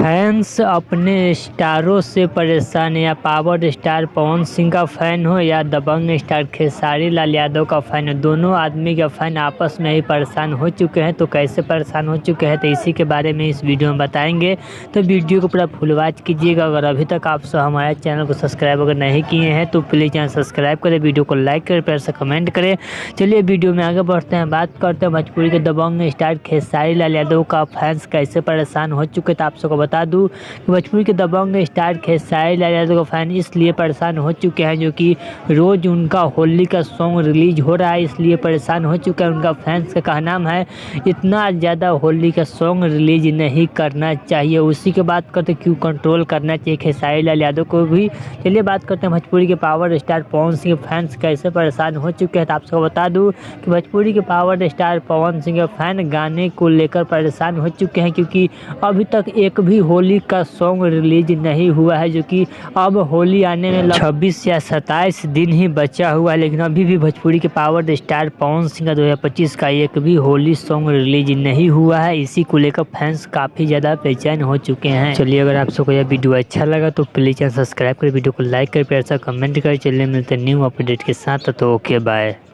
Fans अपने स्टारों से परेशान या पावर स्टार पवन सिंह का फैन हो या दबंग स्टार खेसारी लाल यादव का फैन हो, दोनों आदमी के फैन आपस में ही परेशान हो चुके हैं। तो कैसे परेशान हो चुके हैं तो इसी के बारे में इस वीडियो में बताएंगे। तो वीडियो को पूरा फुल वॉच कीजिएगा। अगर अभी तक आप सब हमारे चैनल को सब्सक्राइब अगर नहीं किए हैं तो प्लीज़ चैनल सब्सक्राइब करें, वीडियो को लाइक करें, प्यार से कमेंट करें। चलिए वीडियो में आगे बढ़ते हैं, बात करते हैं भोजपुरी के दबंग स्टार खेसारी लाल यादव का फैंस कैसे परेशान हो चुके। तो आप सबको बता दूं कि भोजपुरी के दबंग स्टार खेसारी लाल यादव का फैन इसलिए परेशान हो चुके हैं जो कि रोज़ उनका होली का सॉन्ग रिलीज हो रहा है, इसलिए परेशान हो चुका है। उनका फैंस का कहना है इतना ज़्यादा होली का सॉन्ग रिलीज नहीं करना चाहिए। उसी के बात करते क्यों कंट्रोल करना चाहिए खेसारी लाल यादव को भी। चलिए बात करते हैं भोजपुरी के पावर स्टार पवन सिंह के फैंस कैसे परेशान हो चुके हैं। तो आप सबको बता दूं कि भोजपुरी के पावर स्टार पवन सिंह के फैन गाने को लेकर परेशान हो चुके हैं, क्योंकि अभी तक एक भी होली का सॉन्ग रिलीज नहीं हुआ है, जो कि अब होली आने में 26 या 27 दिन ही बचा हुआ है। लेकिन अभी भी भोजपुरी के पावर स्टार पवन सिंह का 2025 का एक भी होली सॉन्ग रिलीज नहीं हुआ है। इसी को लेकर फैंस काफ़ी ज़्यादा बेचैन हो चुके हैं। चलिए अगर आप सबको यह वीडियो अच्छा लगा तो प्लीज़ चैनल सब्सक्राइब करें, वीडियो को लाइक करें, प्यार से कमेंट करें। चलिए मिलते हैं न्यू अपडेट के साथ। तो ओके बाय।